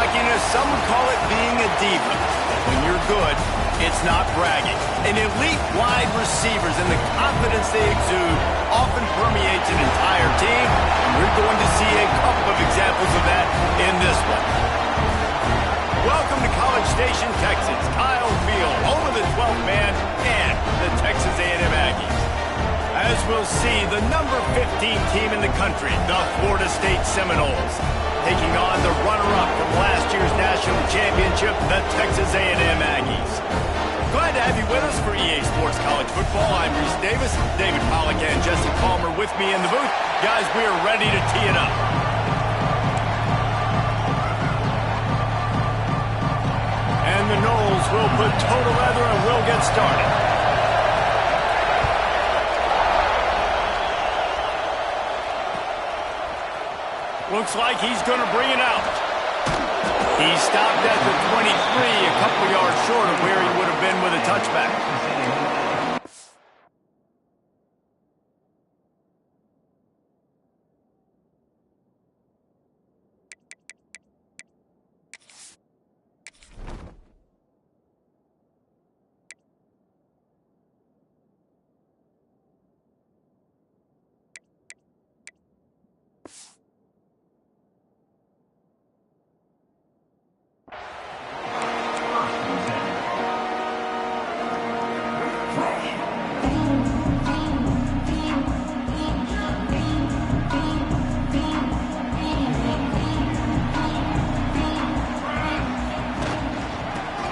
cockiness, some would call it being a diva. But when you're good, it's not bragging. And elite wide receivers and the confidence they exude often permeates an entire team. And we're going to see a couple of examples of that in this one. Welcome to College Station, Texas. Kyle Field, home of the 12th man and the Texas A&M Aggies. As we'll see, the number 15 team in the country, the Florida State Seminoles, taking on the runner-up from last year's national championship, the Texas A&M Aggies. Glad to have you with us for EA Sports College Football. I'm Reese Davis, David Pollack and Jesse Palmer with me in the booth. Guys, we are ready to tee it up. And the Noles will put toe to leather and we'll get started. Looks like he's going to bring it out. He stopped at the 23, a couple yards short of where he would have been with a touchback.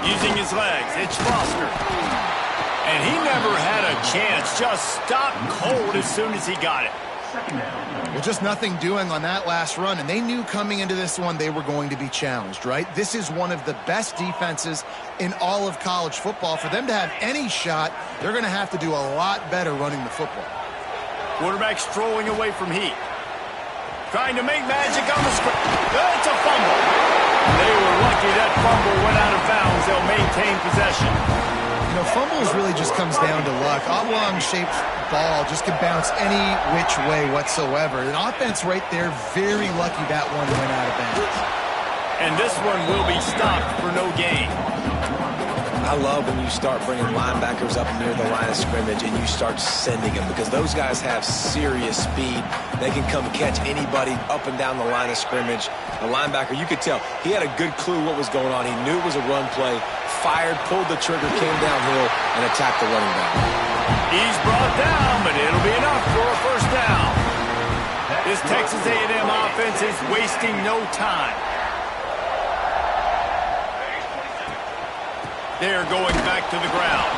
Using his legs, it's Foster. And he never had a chance, just stopped cold as soon as he got it. Well, just nothing doing on that last run, and they knew coming into this one they were going to be challenged, right? This is one of the best defenses in all of college football. For them to have any shot, they're going to have to do a lot better running the football. Quarterback strolling away from heat. Trying to make magic on the screen. It's a fumble. They were lucky that fumble went out of bounds. They'll maintain possession. You know, fumbles really just comes down to luck. Oblong-shaped ball just can bounce any which way whatsoever. An offense right there, very lucky that one went out of bounds. And this one will be stopped for no gain. I love when you start bringing linebackers up near the line of scrimmage and you start sending them, because those guys have serious speed. They can come catch anybody up and down the line of scrimmage. The linebacker, you could tell, he had a good clue what was going on. He knew it was a run play, fired, pulled the trigger, came downhill, and attacked the running back. He's brought down, but it'll be enough for a first down. This Texas A&M offense is wasting no time. They're going back to the ground.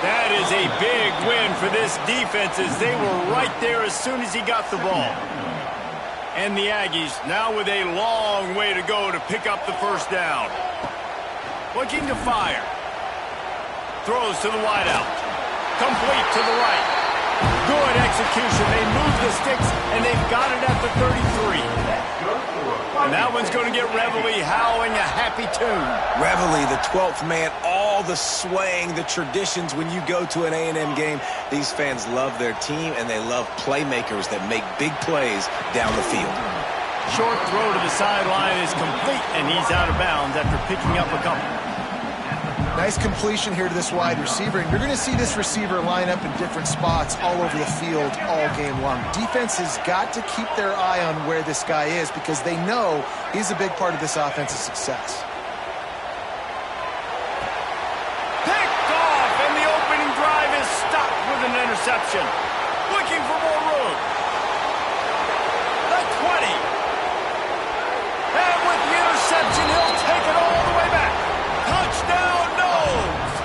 That is a big win for this defense, as they were right there as soon as he got the ball. And the Aggies now with a long way to go to pick up the first down. Looking to fire. Throws to the wideout. Complete to the right. Good execution. They move the sticks, and they've got it at the 33. And that one's going to get Reveille howling a happy tune. Reveille, the 12th man, all the swaying, the traditions when you go to an A&M game. These fans love their team, and they love playmakers that make big plays down the field. Short throw to the sideline is complete, and he's out of bounds after picking up a couple. Nice completion here to this wide receiver, and you're going to see this receiver line up in different spots all over the field all game long. Defense has got to keep their eye on where this guy is, because they know he's a big part of this offense's success. Picked off, and the opening drive is stopped with an interception. Looking for more room. The 20. And with the interception, he'll take it all the way back. Touchdown, Noles!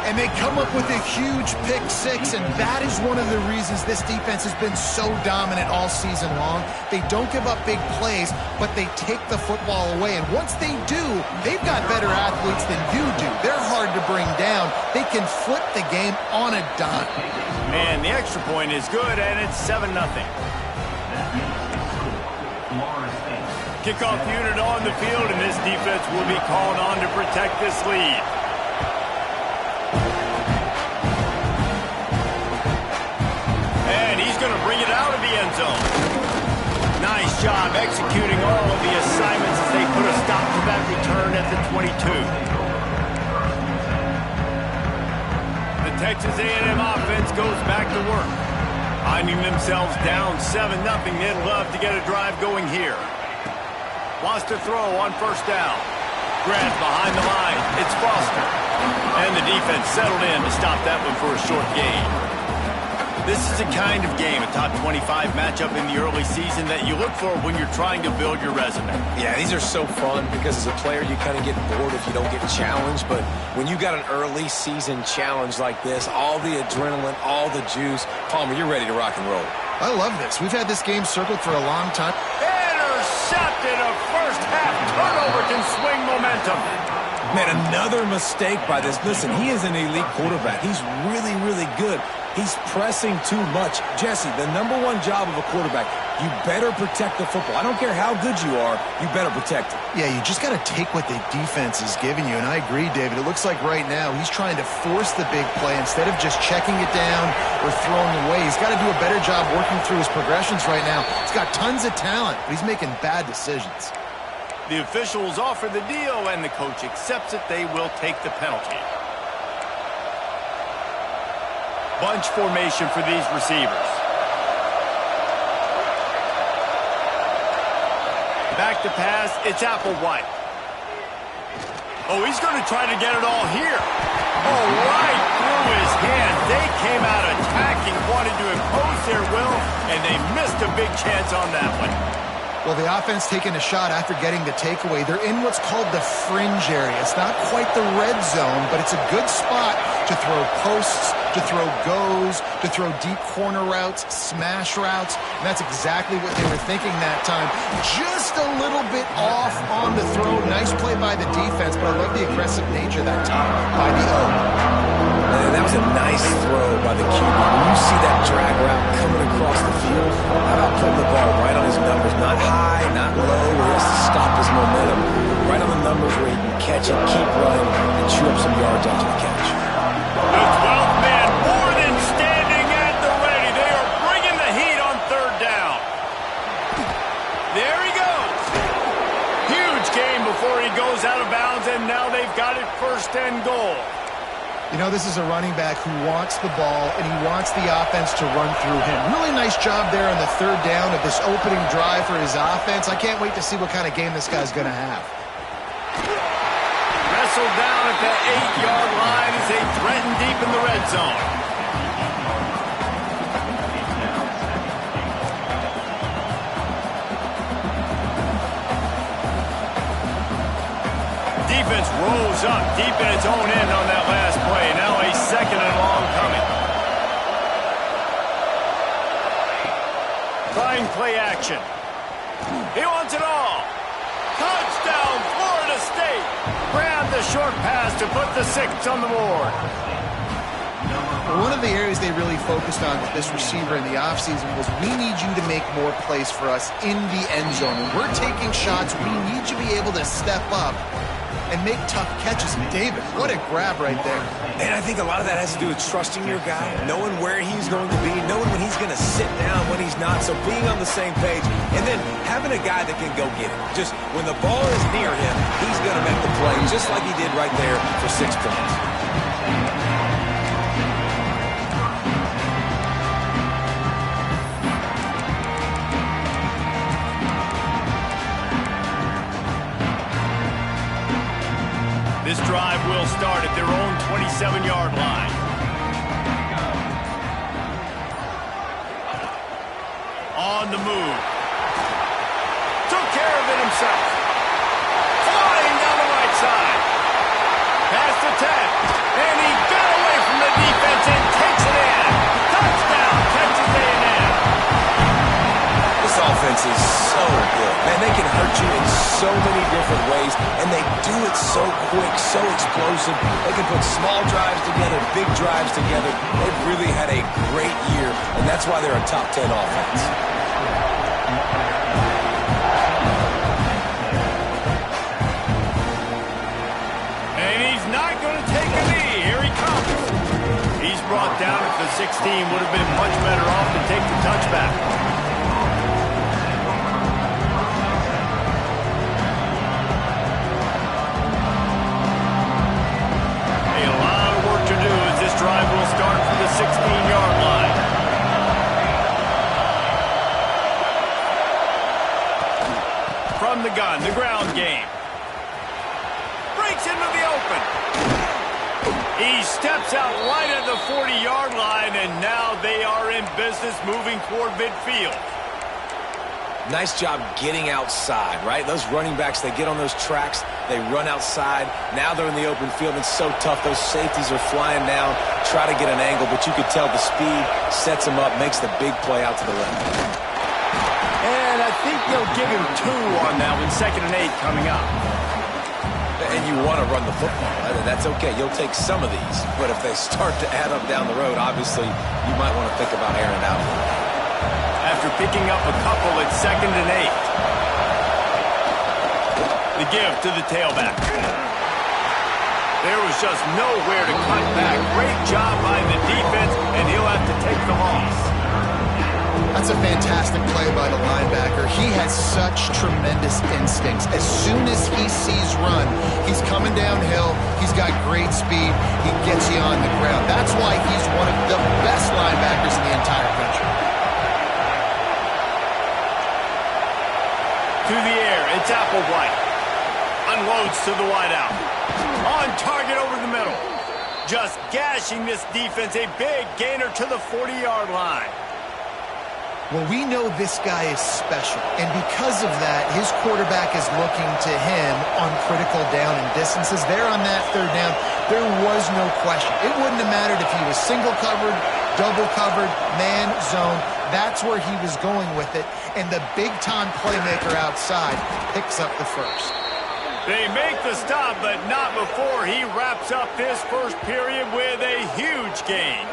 And they come up with a huge pick six, and that is one of the reasons this defense has been so dominant all season long. They don't give up big plays, but they take the football away. And once they do, they've got better athletes than you do. They're hard to bring down. They can flip the game on a dime. And the extra point is good, and it's 7-0. Kickoff unit on the field, and this defense will be called on to protect this lead. And he's going to bring it out of the end zone. Nice job executing all of the assignments as they Texas A&M offense goes back to work. Finding themselves down 7-0, they'd love to get a drive going here. Wants to throw on first down. Grant behind the line. It's Foster. And the defense settled in to stop that one for a short gain. This is a kind of game, a top 25 matchup in the early season that you look for when you're trying to build your resume. Yeah, these are so fun because as a player you kind of get bored if you don't get challenged. But when you got an early season challenge like this, all the adrenaline, all the juice, Palmer, you're ready to rock and roll. I love this. We've had this game circled for a long time. Intercepted. A first half turnover can swing momentum. Man, another mistake by this. Listen, he is an elite quarterback. He's really, really good. He's pressing too much. Jesse, the #1 job of a quarterback, you better protect the football. I don't care how good you are, you better protect it. Yeah, you just got to take what the defense is giving you. And I agree, David. It looks like right now he's trying to force the big play instead of just checking it down or throwing away. He's got to do a better job working through his progressions right now. He's got tons of talent, but he's making bad decisions. The officials offer the deal, and the coach accepts it. They will take the penalty. Bunch formation for these receivers. Back to pass. It's Applewhite. Oh, he's going to try to get it all here. Oh, right through his hand. They came out attacking, wanted to impose their will, and they missed a big chance on that one. Well, the offense taking a shot after getting the takeaway. They're in what's called the fringe area. It's not quite the red zone, but it's a good spot to throw posts, to throw goes, to throw deep corner routes, smash routes. And that's exactly what they were thinking that time. Just a little bit off on the throw. Nice play by the defense, but I love the aggressive nature that time by the O. And that was a nice throw by the QB. When you see that drag route coming across the field, how about putting the ball right on his numbers? Not high, not low, where he has to stop his momentum. Right on the numbers where he can catch it, keep running, and chew up some yards after the catch. The 12th man more than standing at the ready. They are bringing the heat on third down. There he goes. Huge gain before he goes out of bounds, and now they've got it first and goal. You know, this is a running back who wants the ball, and he wants the offense to run through him. Really nice job there on the third down of this opening drive for his offense. I can't wait to see what kind of game this guy's going to have. Wrestled down at the 8-yard line as they threaten deep in the red zone. Defense rolls up deep in its own end on that last play. Now a second and long coming. Trying play action. He wants it all. Touchdown, Florida State. Grab the short pass to put the 6 on the board. One of the areas they really focused on with this receiver in the offseason was we need you to make more plays for us in the end zone. When we're taking shots, we need you to be able to step up and make tough catches. David, what a grab right there. And I think a lot of that has to do with trusting your guy, knowing where he's going to be, knowing when he's going to sit down, when he's not, so being on the same page, and then having a guy that can go get it. Just when the ball is near him, he's going to make the play, just like he did right there for 6 points. This drive will start at their own 27-yard line. On the move. Took care of it himself. Flying down the right side. Pass to 10. And he got away from the defense and takes it in. Touchdown, Texas A&M. This offense is so good. Man, they can hurt you in so many different ways, and they do it so quick, so explosive. They can put small drives together, big drives together. They've really had a great year, and that's why they're a top 10 offense. And he's not going to take a knee. Here he comes. He's brought down at the 16. Would have been much better off to take the touchback. Drive will start He steps out right at the 40-yard line, and now they are in business moving toward midfield. Nice job getting outside, right? Those running backs, they get on those tracks, they run outside. Now they're in the open field. It's so tough. Those safeties are flying down, try to get an angle, but you could tell the speed sets him up, makes the big play out to the left. And I think they'll give him 2 on that one, 2nd and 8 coming up. And you want to run the football, right? And that's okay. You'll take some of these. But if they start to add up down the road, obviously you might want to think about airing it out. After picking up a couple at 2nd and 8. The give to the tailback. There was just nowhere to cut back. Great job by the defense, and he'll have to take the loss. That's a fantastic play by the linebacker. He has such tremendous instincts. As soon as he sees run, he's coming downhill. He's got great speed. He gets you on the ground. That's why he's one of the best linebackers in the entire country. To the air, it's Applewhite. Unloads to the wideout. On target over the middle. Just gashing this defense. A big gainer to the 40-yard line. Well, we know this guy is special, and because of that, his quarterback is looking to him on critical down and distances. There on that 3rd down, there was no question. It wouldn't have mattered if he was single covered, double covered, man, zone. That's where he was going with it, and the big-time playmaker outside picks up the first. They make the stop, but not before he wraps up this first period with a huge gain.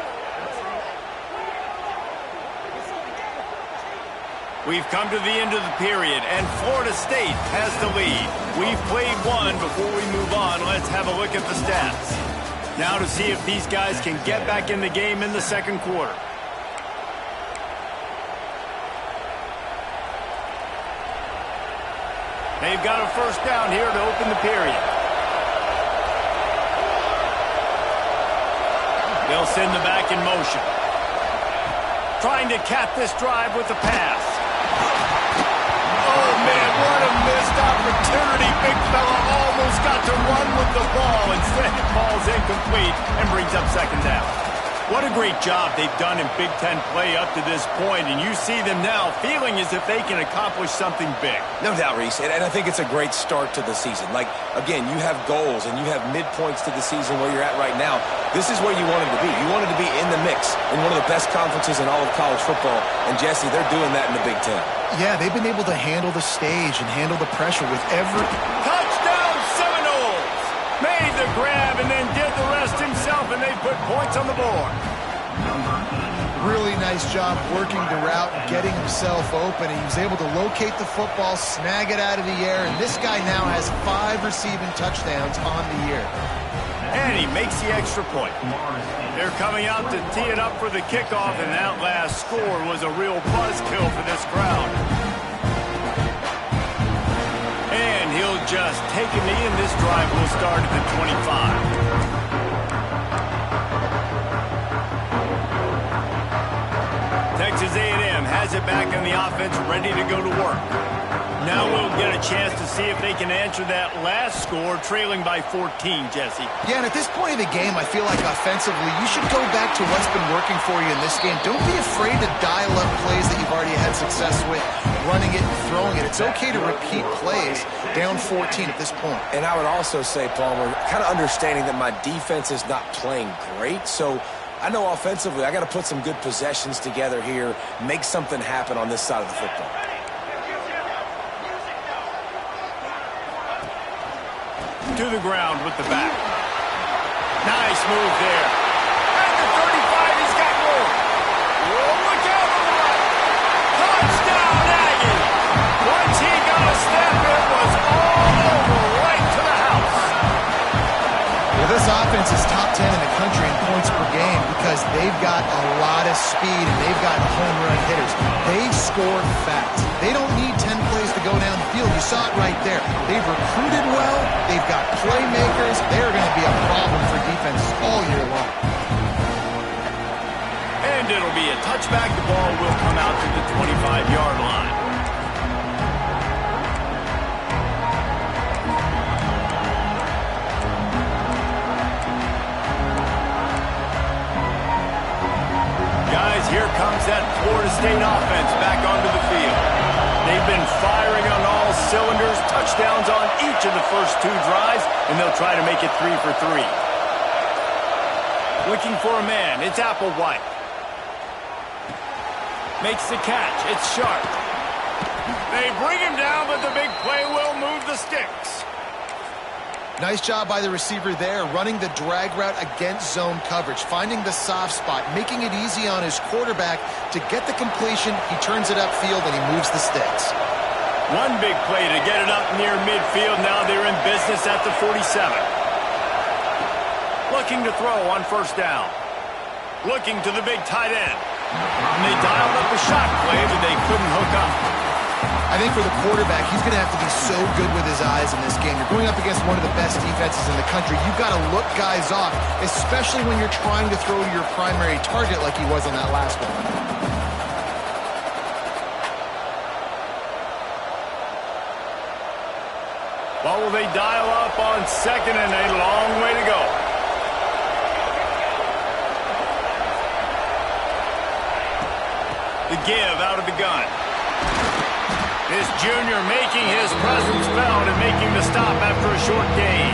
We've come to the end of the period, and Florida State has the lead. We've played one. Before we move on, let's have a look at the stats. Now to see if these guys can get back in the game in the 2nd quarter. They've got a first down here to open the period. They'll send the back in motion. Trying to cap this drive with the pass. Oh, man, what a missed opportunity. Big fella almost got to run with the ball. Instead, it falls incomplete and brings up 2nd down. What a great job they've done in Big Ten play up to this point, and you see them now feeling as if they can accomplish something big. No doubt, Reese, and I think it's a great start to the season. Like, again, you have goals and you have midpoints to the season where you're at right now. This is where you wanted to be. You wanted to be in the mix in one of the best conferences in all of college football, and Jesse, they're doing that in the Big Ten. Yeah, they've been able to handle the stage and handle the pressure with every... Touchdown, Seminoles! Made the grab and then did the rest himself, and they put points on the board. Really nice job working the route and getting himself open. He was able to locate the football, snag it out of the air, and this guy now has 5 receiving touchdowns on the year. And he makes the extra point. They're coming out to tee it up for the kickoff, and that last score was a real buzzkill for this crowd. And he'll just take a knee, and this drive will start at the 25. Texas A&M has it back on the offense, ready to go to work. Now we'll get a chance to see if they can answer that last score, trailing by 14, Jesse. Yeah, and at this point of the game, I feel like offensively, you should go back to what's been working for you in this game. Don't be afraid to dial up plays that you've already had success with, running it and throwing it. It's okay to repeat plays down 14 at this point. And I would also say, Palmer, kind of understanding that my defense is not playing great, so I know offensively I got to put some good possessions together here, make something happen on this side of the football. To the ground with the back. Nice move there. At the 35, he's got more. Oh, look out on the right. Touchdown, Aggie. Once he got a step, it was all over, right to the house. Well, this offense is top 10 in the country in points per game because they've got a lot of speed and they've got home run hitters. They score fast. They don't need 10 plays to go down the field. You saw it right there. They've recruited well. They've got playmakers. They're going to be a problem for defenses all year long. And it'll be a touchback. The ball will come out to the 25-yard line. that Florida State offense back onto the field. They've been firing on all cylinders, touchdowns on each of the first 2 drives, and they'll try to make it 3 for 3. Looking for a man, it's Applewhite. Makes the catch, it's Sharp. They bring him down, but the big play will move the sticks. Nice job by the receiver there, running the drag route against zone coverage, finding the soft spot, making it easy on his quarterback to get the completion. He turns it upfield, and he moves the sticks. One big play to get it up near midfield. Now they're in business at the 47. Looking to throw on first down. Looking to the big tight end. And they dialed up a shot play, but they couldn't hook up. I think for the quarterback, he's going to have to be so good with his eyes in this game. You're going up against one of the best defenses in the country. You've got to look guys off, especially when you're trying to throw to your primary target like he was on that last one. What will they dial up on second and a long way to go? The give out of the gun. This junior making his presence felt and making the stop after a short gain.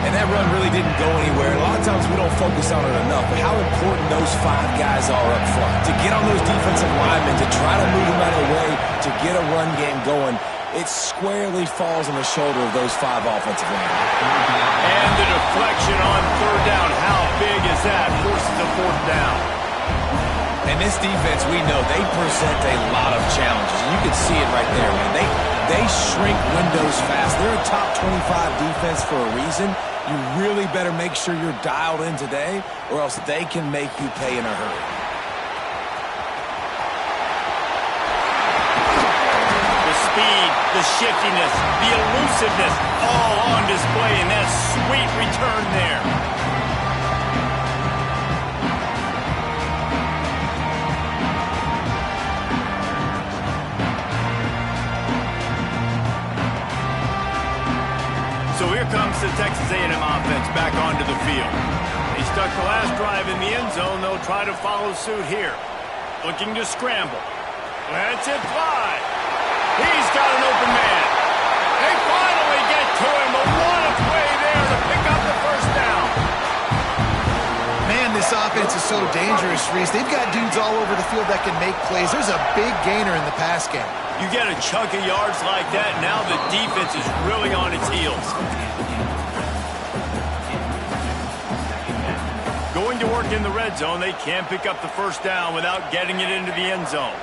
And that run really didn't go anywhere. A lot of times we don't focus on it enough, but how important those 5 guys are up front. To get on those defensive linemen, to try to move them out of the way, to get a run game going, it squarely falls on the shoulder of those 5 offensive linemen. And the deflection on third down. How big is that? Forces a fourth down. And this defense, we know, they present a lot of challenges. You can see it right there, man. They shrink windows fast. They're a top 25 defense for a reason. You really better make sure you're dialed in today, or else they can make you pay in a hurry. The speed, the shiftiness, the elusiveness, all on display in that sweet return there. So here comes the Texas A&M offense back onto the field. They stuck the last drive in the end zone. They'll try to follow suit here. Looking to scramble. Lets it fly. He's got an open man. They finally get to him, but what a play there to pick up the first down. Man, this offense is so dangerous, Reese. They've got dudes all over the field that can make plays. There's a big gainer in the pass game. You get a chunk of yards like that, now the defense is really on its heels. Going to work in the red zone, they can't pick up the first down without getting it into the end zone.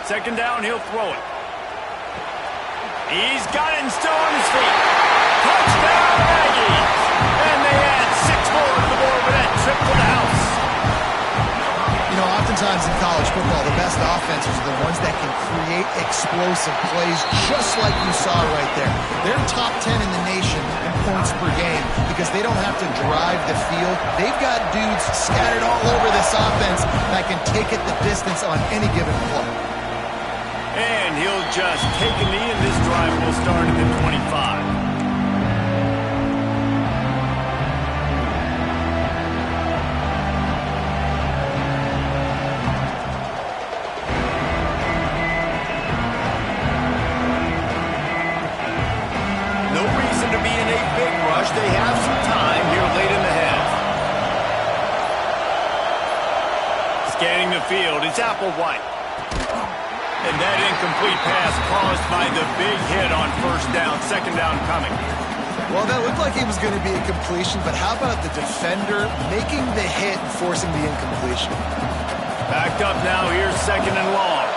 Second down, he'll throw it. He's got it and still on his feet. Touchdown, Aggies! And they add 6 more to the board with that trip to the house. You know, oftentimes in college football, the best offenses are the ones that can create explosive plays, just like you saw right there. They're top 10 in the nation in points per game because they don't have to drive the field. They've got dudes scattered all over this offense that can take it the distance on any given play. And he'll just take a knee, and this drive will start at the 25. They have some time here late in the half. Scanning the field, it's Applewhite. And that incomplete pass caused by the big hit on first down, second down coming. Well, that looked like it was going to be a completion, but how about the defender making the hit and forcing the incompletion? Backed up now, here's second and long.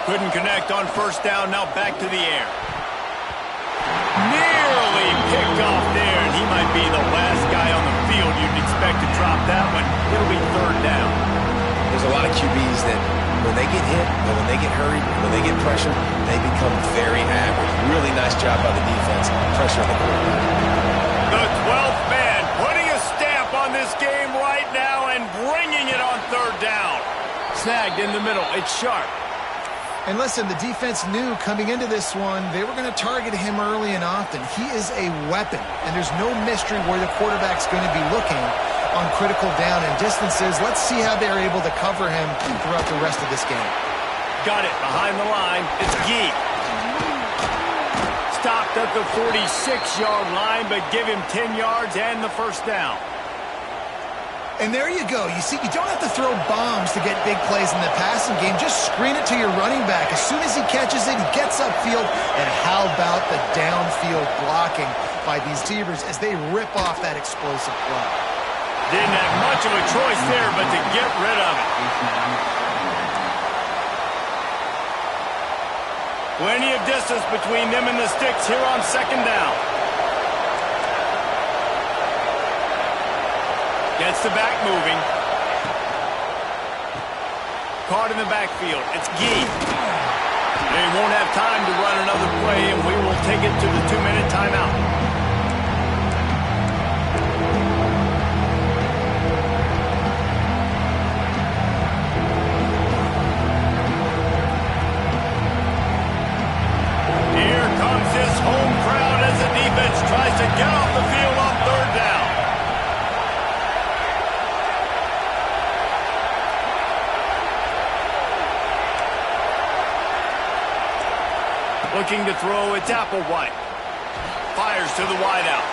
Couldn't connect on first down, now back to the air. Nearly picked off there, and he might be the last guy on the field you'd expect to drop that one. It'll be third down. There's a lot of QBs that when they get hit, or when they get hurried, when they get pressure, they become very average. Really nice job by the defense, pressure on the quarterback. The 12th man putting a stamp on this game right now and bringing it on third down. Snagged in the middle, it's Sharp. And listen, the defense knew coming into this one, they were going to target him early and often. He is a weapon, and there's no mystery where the quarterback's going to be looking on critical down and distances. Let's see how they're able to cover him throughout the rest of this game. Got it behind the line. It's Gee. Stopped at the 46-yard line, but give him 10 yards and the first down. And there you go. You see, you don't have to throw bombs to get big plays in the passing game. Just screen it to your running back. As soon as he catches it, he gets upfield. And how about the downfield blocking by these receivers as they rip off that explosive play? Didn't have much of a choice there, but to get rid of it. Plenty of distance between them and the sticks here on second down. Gets the back moving. Caught in the backfield. It's Gee. They won't have time to run another play, and we will take it to the 2-minute timeout. Here comes this home crowd as the defense tries to get off the field on third down. Looking to throw, it's Applewhite. Fires to the wideout.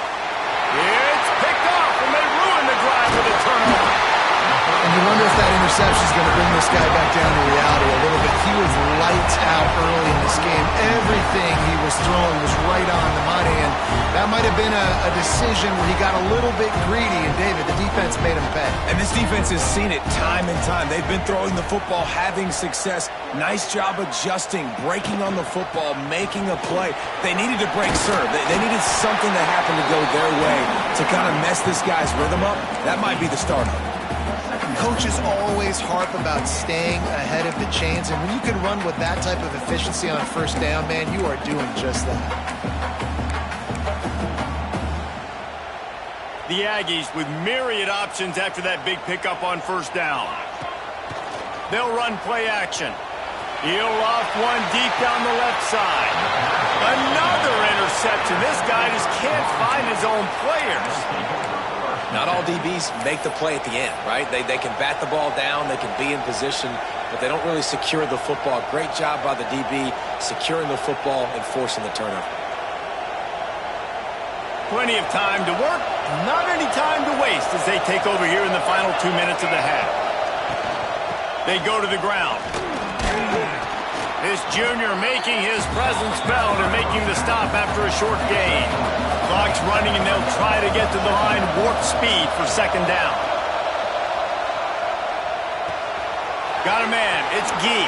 It's picked off, and they ruin the drive with a turnover. And you wonder if that interception is going to bring this guy back down to reality a little bit. He was lights out early in this game. Everything he was throwing was right on the money, and that might have been a decision where he got a little bit greedy, and David, the defense made him pay. And this defense has seen it time and time. They've been throwing the football, having success. Nice job adjusting, breaking on the football, making a play. They needed to break serve. They needed something to happen to go their way to kind of mess this guy's rhythm up. That might be the start of it. Coaches always harp about staying ahead of the chains, and when you can run with that type of efficiency on first down, man, you are doing just that. The Aggies with myriad options after that big pickup on first down. They'll run play action. He'll loft one deep down the left side. Another interception. This guy just can't find his own players. Not all DBs make the play at the end, right? They can bat the ball down, they can be in position, but they don't really secure the football. Great job by the DB securing the football and forcing the turnover. Plenty of time to work, not any time to waste as they take over here in the final 2 minutes of the half. They go to the ground. This junior making his presence felt and making the stop after a short gain. Clock's running, and they'll try to get to the line warp speed for second down. Got a man. It's Gee.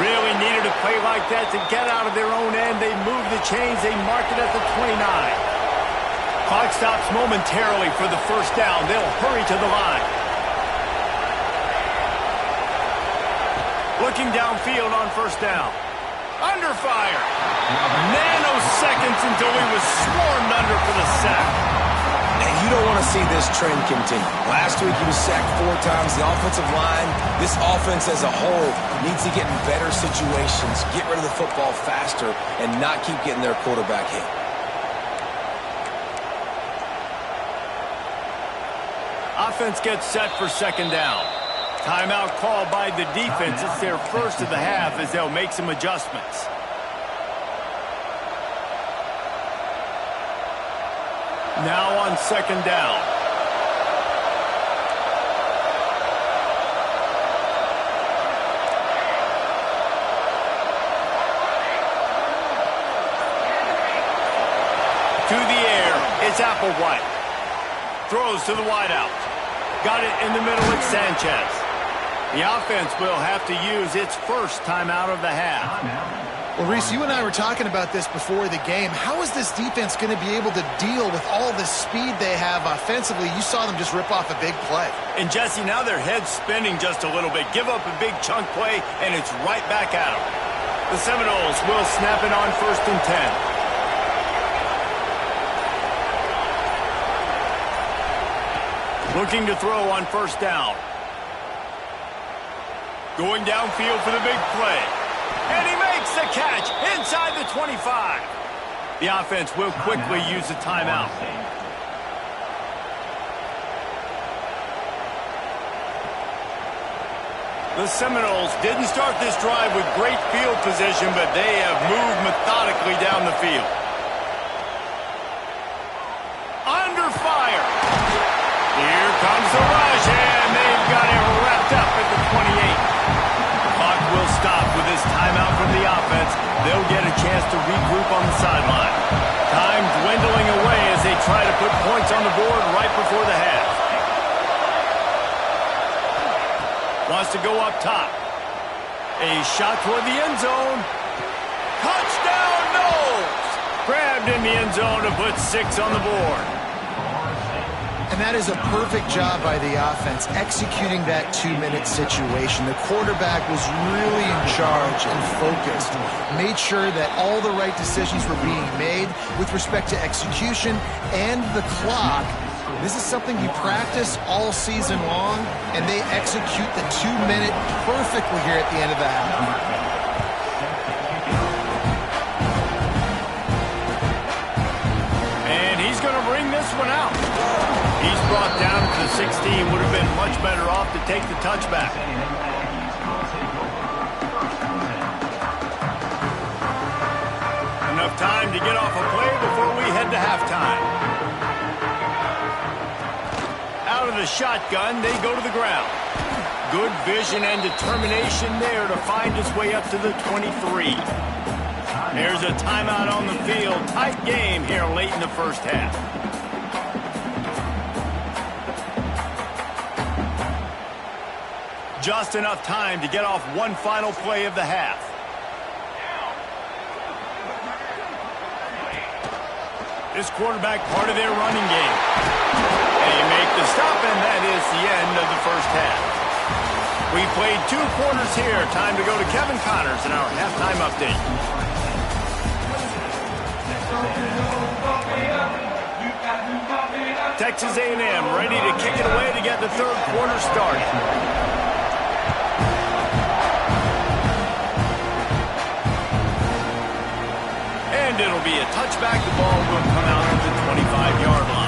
Really needed a play like that to get out of their own end. They move the chains. They mark it at the 29. Clock stops momentarily for the first down. They'll hurry to the line. Looking downfield on first down. Under fire. Nanoseconds until he was swarmed under for the sack. And you don't want to see this trend continue. Last week he was sacked 4 times. The offensive line, this offense as a whole, needs to get in better situations, get rid of the football faster, and not keep getting their quarterback hit. Offense gets set for second down. Timeout called by the defense. It's their first of the half as they'll make some adjustments. Now on second down. To the air, it's Applewhite. Throws to the wideout. Got it in the middle, it's Sanchez. The offense will have to use its first timeout of the half. Well, Reese, you and I were talking about this before the game. How is this defense going to be able to deal with all the speed they have offensively? You saw them just rip off a big play. And, Jesse, now their head's spinning just a little bit. Give up a big chunk play, and it's right back at them. The Seminoles will snap it on first and 10. Looking to throw on first down. Going downfield for the big play. And he makes the catch inside the 25. The offense will quickly use the timeout. The Seminoles didn't start this drive with great field position, but they have moved methodically down the field. Under fire. Here comes the rush, and they've got it wrapped up at the 28. The clock will stop with this timeout from the offense. They'll get a chance to regroup on the sideline. Time dwindling away as they try to put points on the board right before the half. Wants to go up top. A shot toward the end zone. Touchdown, Noles! Grabbed in the end zone to put 6 on the board. And that is a perfect job by the offense, executing that 2-minute situation. The quarterback was really in charge and focused. Made sure that all the right decisions were being made with respect to execution and the clock. This is something you practice all season long, and they execute the 2-minute perfectly here at the end of the half. And he's going to bring this one out. He's brought down to the 16. Would have been much better off to take the touchback. Enough time to get off a play before we head to halftime. Out of the shotgun, they go to the ground. Good vision and determination there to find his way up to the 23. There's a timeout on the field. Tight game here late in the first half. Just enough time to get off one final play of the half. This quarterback part of their running game. They make the stop, and that is the end of the first half. We played 2 quarters here. Time to go to Kevin Connors in our halftime update. Texas A&M ready to kick it away to get the third quarter started. And it'll be a touchback. The ball will come out to the 25-yard line.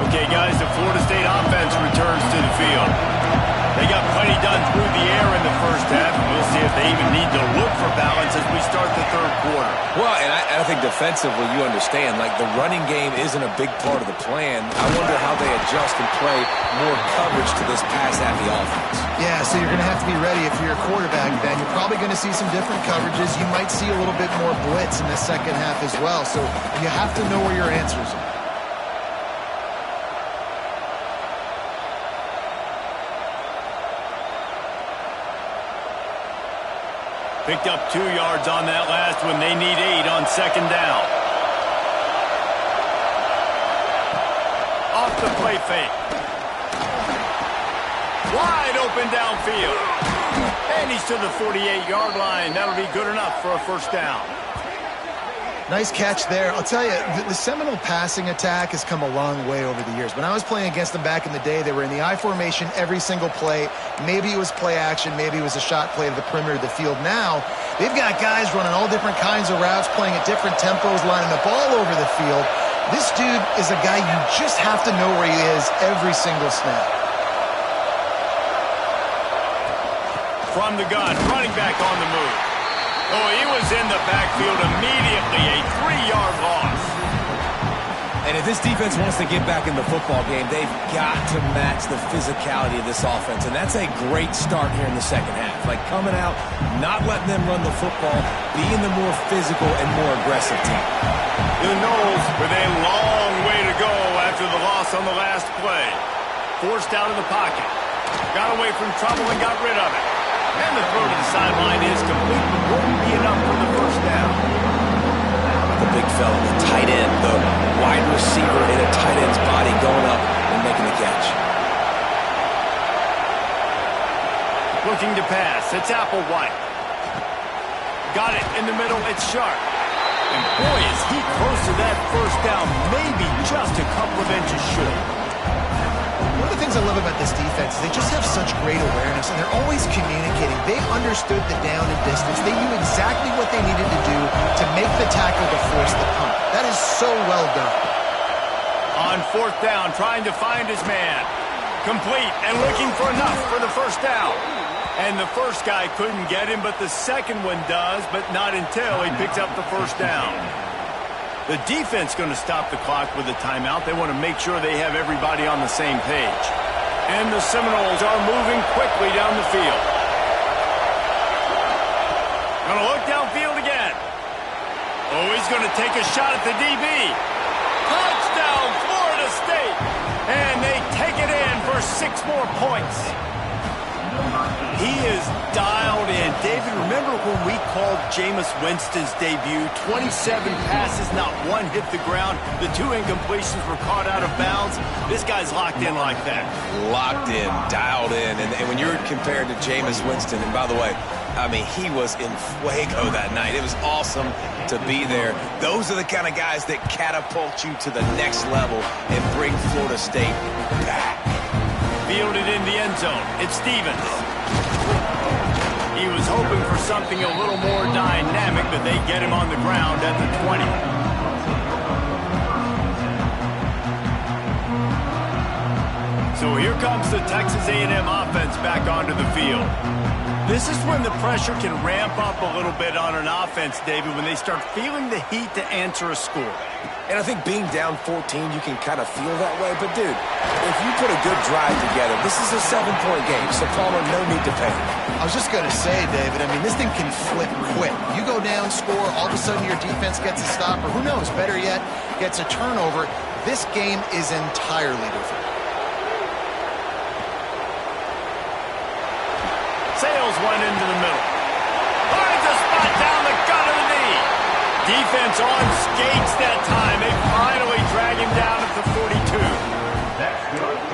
Okay, guys, the Florida State offense returns to the field. They got plenty done through the air in the first half. We'll see if they even need to look for balance as we start the third quarter. Well, and I think defensively, you understand, like the running game isn't a big part of the plan. I wonder how they adjust and play more coverage to this pass-happy offense. Yeah, so you're going to have to be ready if you're a quarterback, Ben. You're probably going to see some different coverages. You might see a little bit more blitz in the second half as well. So you have to know where your answers are. Picked up 2 yards on that last one. They need 8 on second down. Off the play fake. Wide open downfield. And he's to the 48-yard line. That'll be good enough for a first down. Nice catch there. I'll tell you, the Seminole passing attack has come a long way over the years. When I was playing against them back in the day, they were in the I formation every single play. Maybe it was play action. Maybe it was a shot play to the perimeter of the field. Now, they've got guys running all different kinds of routes, playing at different tempos, lining the ball over the field. This dude is a guy you just have to know where he is every single snap. From the gun, running back on the move. Oh, he was in the backfield immediately, a 3-yard loss. And if this defense wants to get back in the football game, they've got to match the physicality of this offense. And that's a great start here in the second half. Like coming out, not letting them run the football, being the more physical and more aggressive team. The Noles with a long way to go after the loss on the last play. Forced out of the pocket. Got away from trouble and got rid of it. And the throw to the sideline is complete, but won't be enough for the first down. The big fella, the tight end, the wide receiver in a tight end's body going up and making the catch. Looking to pass. It's Applewhite. Got it in the middle. It's sharp. And boy, is he close to that first down. Maybe just a couple of inches short. One of the things I love about this defense is they just have such great awareness, and they're always communicating. They understood the down and distance. They knew exactly what they needed to do to make the tackle to force the punt. That is so well done. On fourth down, trying to find his man. Complete and looking for enough for the first down. And the first guy couldn't get him, but the second one does, but not until he picks up the first down. The defense going to stop the clock with a timeout. They want to make sure they have everybody on the same page. And the Seminoles are moving quickly down the field. Going to look downfield again. Oh, he's going to take a shot at the DB. Touchdown, Florida State. And they take it in for 6 more points. He is dialed in. David, remember when we called Jameis Winston's debut? 27 passes, not one hit the ground. The 2 incompletions were caught out of bounds. This guy's locked in like that. Locked in, dialed in. And when you're compared to Jameis Winston, and by the way, I mean, he was in fuego that night. It was awesome to be there. Those are the kind of guys that catapult you to the next level and bring Florida State back. Fielded in the end zone. It's Stevens. He was hoping for something a little more dynamic, but they get him on the ground at the 20. So here comes the Texas A&M offense back onto the field. This is when the pressure can ramp up a little bit on an offense, David, when they start feeling the heat to answer a score. And I think being down 14, you can kind of feel that way. But, dude, if you put a good drive together, this is a 7-point game. So, Palmer, no need to panic. I was just going to say, David, I mean, this thing can flip quick. You go down, score, all of a sudden your defense gets a stop, or who knows, better yet, gets a turnover. This game is entirely different. Sales one into the middle. Finds a spot down the gut of the knee. Defense on skates that time. They finally drag him down at the 42.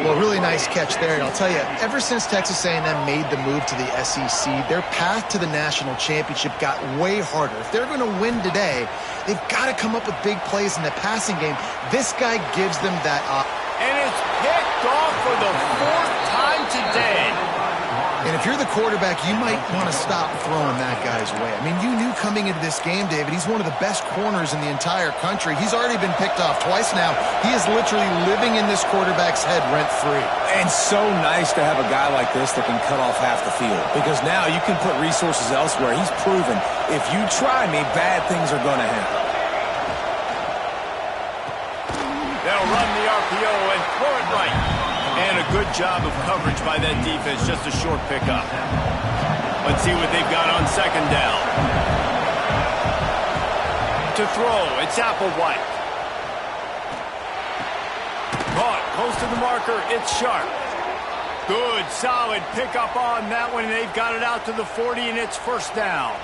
Well, really nice catch there. And I'll tell you, ever since Texas A&M made the move to the SEC, their path to the national championship got way harder. If they're going to win today, they've got to come up with big plays in the passing game. This guy gives them that option. And it's picked off for the 4th time today. And if you're the quarterback, you might want to stop throwing that guy's way. I mean, you knew coming into this game, David, he's one of the best corners in the entire country. He's already been picked off twice now. He is literally living in this quarterback's head rent-free. And so nice to have a guy like this that can cut off half the field. Because now you can put resources elsewhere. He's proven, if you try me, bad things are going to happen. They'll run the RPO and throw it right. And a good job of coverage by that defense. Just a short pickup. Let's see what they've got on second down. To throw, it's Applewhite. Caught close to the marker. It's Sharp. Good, solid pickup on that one. And they've got it out to the 40, and it's first down.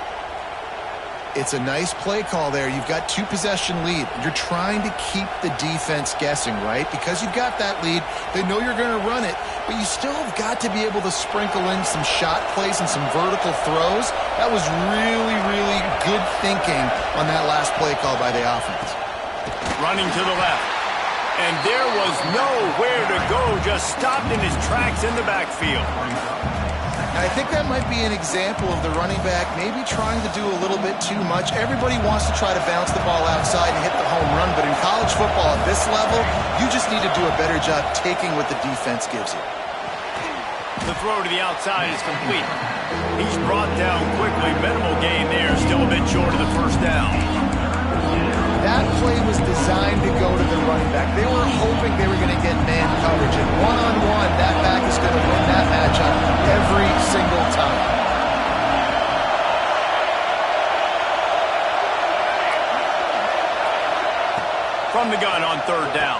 It's a nice play call there. You've got 2-possession lead. You're trying to keep the defense guessing, right? Because you've got that lead. They know you're going to run it, but you still have got to be able to sprinkle in some shot plays and some vertical throws. That was really, really good thinking on that last play call by the offense. Running to the left. And there was nowhere to go. Just stopped in his tracks in the backfield. I think that might be an example of the running back maybe trying to do a little bit too much. Everybody wants to try to bounce the ball outside and hit the home run, but in college football at this level, you just need to do a better job taking what the defense gives you. The throw to the outside is complete. He's brought down quickly. Minimal gain there, still a bit short of the first down. That play was designed to go to the running back. They were hoping they were going to get man coverage, and one-on-one, that back is going to win that matchup every single time. From the gun on third down.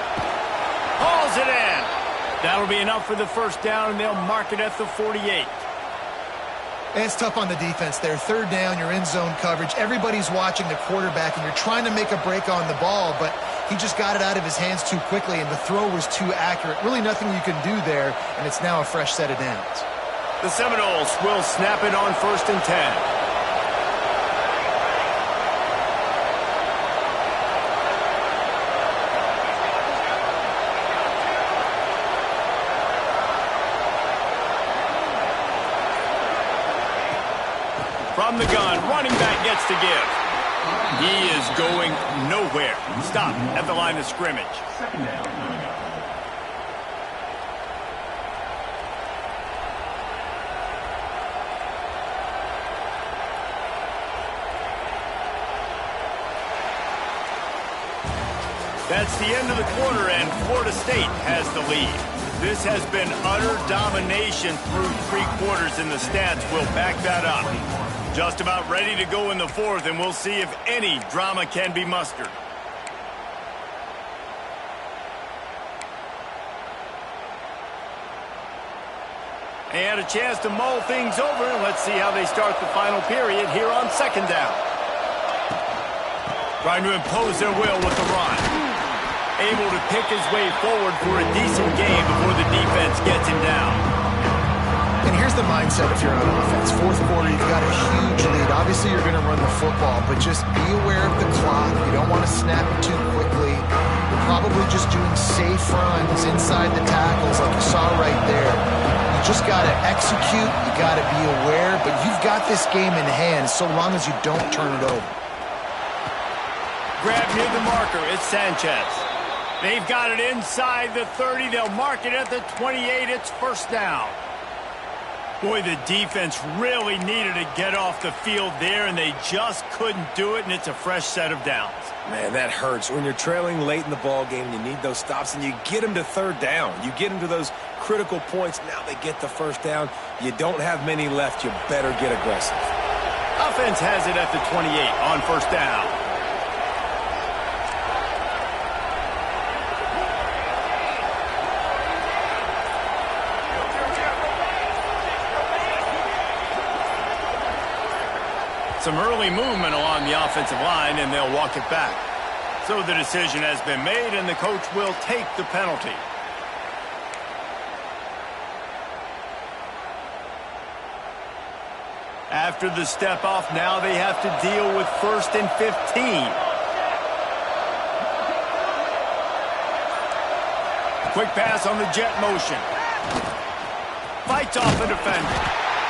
Hauls it in. That'll be enough for the first down, and they'll mark it at the 48. And it's tough on the defense there. Third down, you're in zone coverage. Everybody's watching the quarterback, and you're trying to make a break on the ball, but he just got it out of his hands too quickly, and the throw was too accurate. Really nothing you can do there, and it's now a fresh set of downs. The Seminoles will snap it on 1st and 10. From the gun, running back gets to give. He is going nowhere. Stop at the line of scrimmage. Second down. That's the end of the quarter, and Florida State has the lead. This has been utter domination through 3 quarters, and the stats will back that up. Just about ready to go in the 4th, and we'll see if any drama can be mustered. And a chance to mull things over. Let's see how they start the final period here on 2nd down. Trying to impose their will with the run. Able to pick his way forward for a decent game before the defense gets him down. And here's the mindset if you're on offense. 4th quarter, you've got a huge lead. Obviously, you're going to run the football, but just be aware of the clock. You don't want to snap it too quickly. You're probably just doing safe runs inside the tackles like you saw right there. You just got to execute. You got to be aware, but you've got this game in hand so long as you don't turn it over. Grab near the marker. It's Sanchez. They've got it inside the 30. They'll mark it at the 28. It's 1st down. Boy, the defense really needed to get off the field there, and they just couldn't do it, and it's a fresh set of downs. Man, that hurts. When you're trailing late in the ball game, you need those stops, and you get them to 3rd down. You get them to those critical points. Now they get the 1st down. You don't have many left. You better get aggressive. Offense has it at the 28 on 1st down. Some early movement along the offensive line, and they'll walk it back. So the decision has been made, and the coach will take the penalty. After the step off, now they have to deal with 1st and 15. Quick pass on the jet motion. Fights off the defender.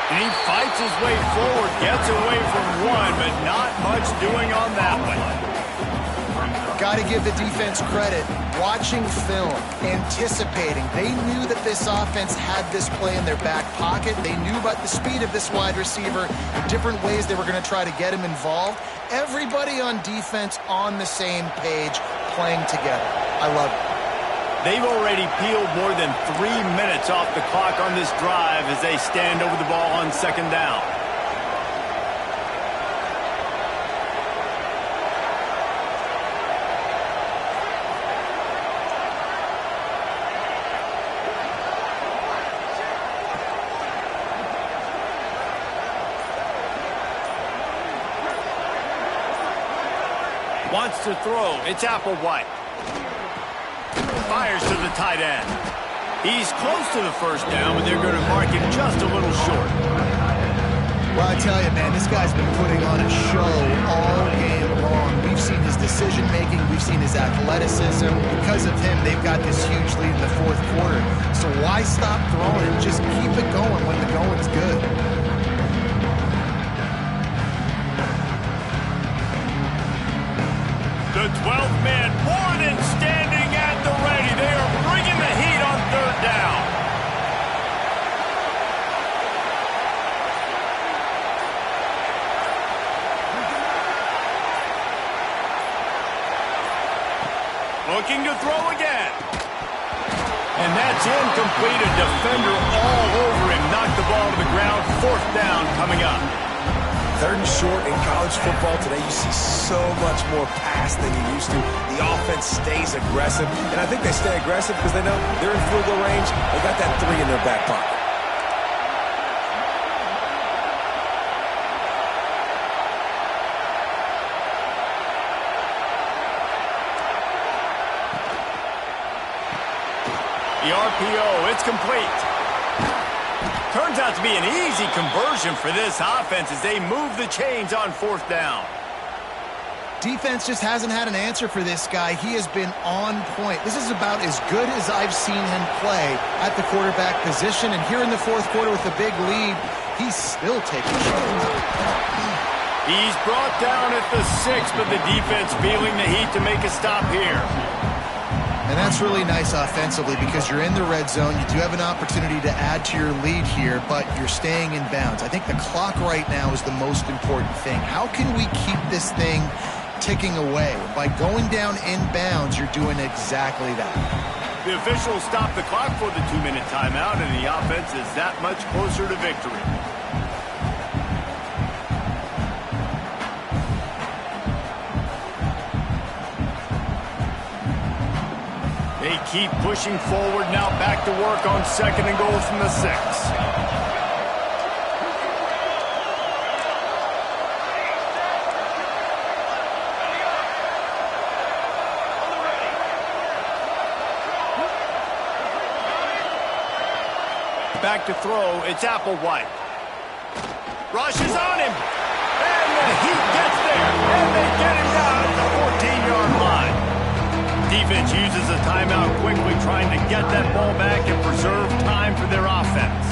And he fights his way forward, gets away from one, but not much doing on that one. Got to give the defense credit. Watching film, anticipating. They knew that this offense had this play in their back pocket. They knew about the speed of this wide receiver, the different ways they were going to try to get him involved. Everybody on defense on the same page, playing together. I love it. They've already peeled more than 3 minutes off the clock on this drive as they stand over the ball on 2nd down. Wants to throw. It's Applewhite. Fires to the tight end. He's close to the 1st down, but they're going to mark him just a little short. Well, I tell you, man, this guy's been putting on a show all game long. We've seen his decision-making. We've seen his athleticism. Because of him, they've got this huge lead in the 4th quarter. So why stop throwing it? Just keep it going when the going's good. The 12th man, more than standing at the ready. They are bringing the heat on 3rd down. Looking to throw again. And that's incomplete. A defender all over him. Knocked the ball to the ground. 4th down coming up. 3rd and short in college football today. You see so much more pass than you used to. The offense stays aggressive, and I think they stay aggressive because they know they're in field goal range. They got that 3 in their back pocket. The RPO, it's complete. Turns out to be an easy conversion for this offense as they move the chains on 4th down. Defense just hasn't had an answer for this guy. He has been on point. This is about as good as I've seen him play at the quarterback position. And here in the 4th quarter with a big lead, He's still taking shots. He's brought down at the 6, but the defense feeling the heat to make a stop here. And that's really nice offensively because you're in the red zone. You do have an opportunity to add to your lead here, but you're staying in bounds. I think the clock right now is the most important thing. How can we keep this thing ticking away? By going down in bounds, you're doing exactly that. The officials stop the clock for the 2-minute timeout, and the offense is that much closer to victory. They keep pushing forward, now back to work on 2nd and goal from the 6. Back to throw, it's Applewhite. Rush is on him, and the Heat gets there, and they get him down at the 14-yard line. Defense uses a timeout quickly, trying to get that ball back and preserve time for their offense.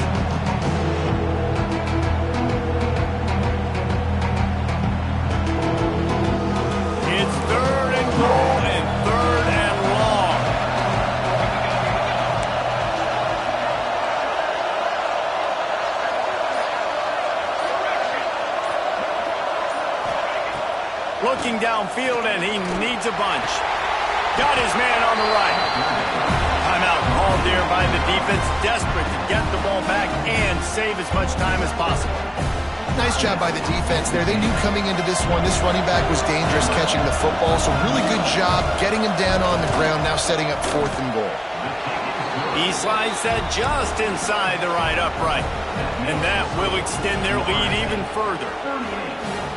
It's 3rd and goal and 3rd and long. Looking downfield, and he needs a bunch. Got his man on the right. Timeout called there by the defense, desperate to get the ball back and save as much time as possible. Nice job by the defense there. They knew coming into this one, this running back was dangerous catching the football, so really good job getting him down on the ground, now setting up 4th and goal. He slides that just inside the right upright, and that will extend their lead even further.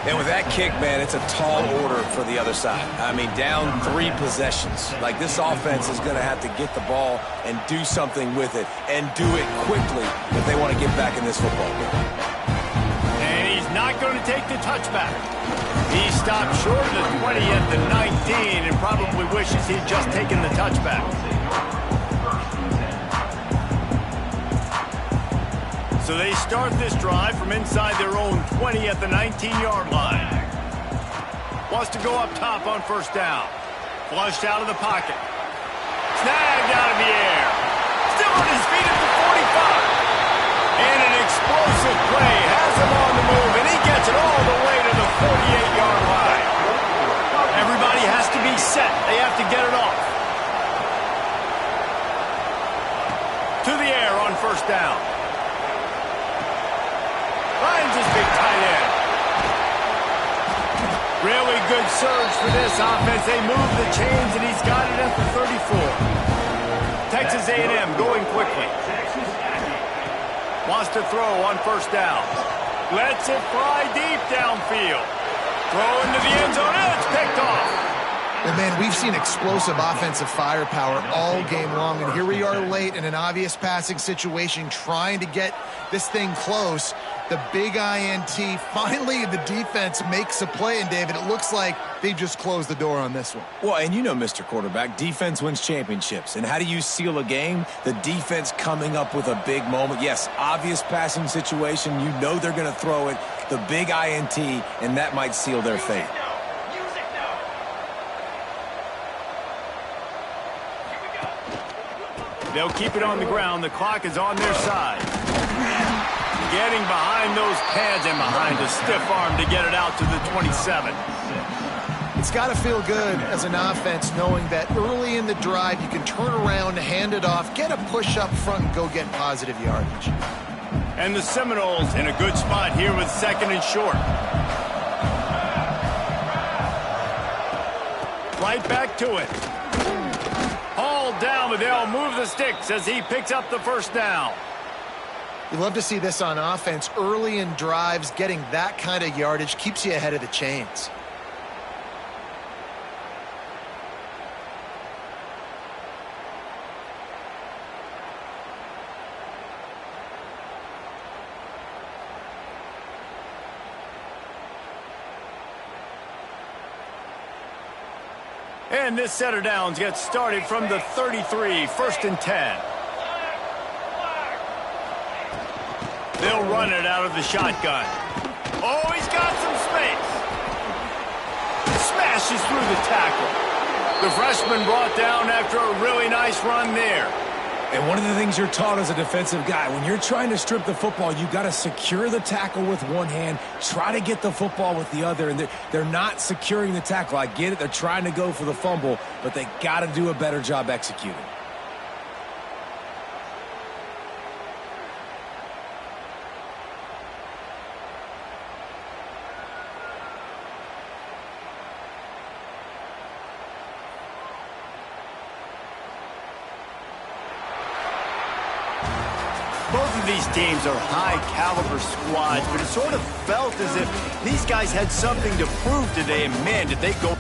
And with that kick, man, it's a tall order for the other side. I mean, down 3 possessions. Like, this offense is going to have to get the ball and do something with it, and do it quickly if they want to get back in this football game. And he's not going to take the touchback. He stopped short of the 20 at the 19 and probably wishes he'd just taken the touchback. So they start this drive from inside their own 20 at the 19-yard line. Wants to go up top on 1st down. Flushed out of the pocket. Snagged out of the air. Still on his feet at the 45. And an explosive play has him on the move, and he gets it all the way to the 48-yard line. Everybody has to be set. They have to get it off. To the air on 1st down. Finds his big tight end. Really good surge for this offense. They move the chains, and he's got it at the 34. Texas A&M going quickly. Wants to throw on 1st down. Lets it fly deep downfield. Throw into the end zone, and it's picked off. And, man, we've seen explosive offensive firepower all game long, and here we are late in an obvious passing situation trying to get this thing close. The big INT, finally the defense makes a play, and, David, it looks like they just closed the door on this one. Well, and you know, Mr. Quarterback, defense wins championships. And how do you seal a game? The defense coming up with a big moment. Yes, obvious passing situation. You know they're going to throw it. The big INT, and that might seal their fate. They'll keep it on the ground. The clock is on their side. Getting behind those pads and behind a stiff arm to get it out to the 27. It's got to feel good as an offense knowing that early in the drive you can turn around, hand it off, get a push up front, and go get positive yardage. And the Seminoles in a good spot here with 2nd and short. Right back to it. Hauled down, but they'll move the sticks as he picks up the 1st down. You love to see this on offense. Early in drives, getting that kind of yardage keeps you ahead of the chains. And this set of downs gets started from the 33, 1st and 10. They'll run it out of the shotgun. Oh, he's got some space. Smashes through the tackle. The freshman brought down after a really nice run there. And one of the things you're taught as a defensive guy, when you're trying to strip the football, you got to secure the tackle with one hand, try to get the football with the other, and they're not securing the tackle. I get it. They're trying to go for the fumble, but they got to do a better job executing. Both of these teams are high-caliber squads, but it sort of felt as if these guys had something to prove today, and man, did they go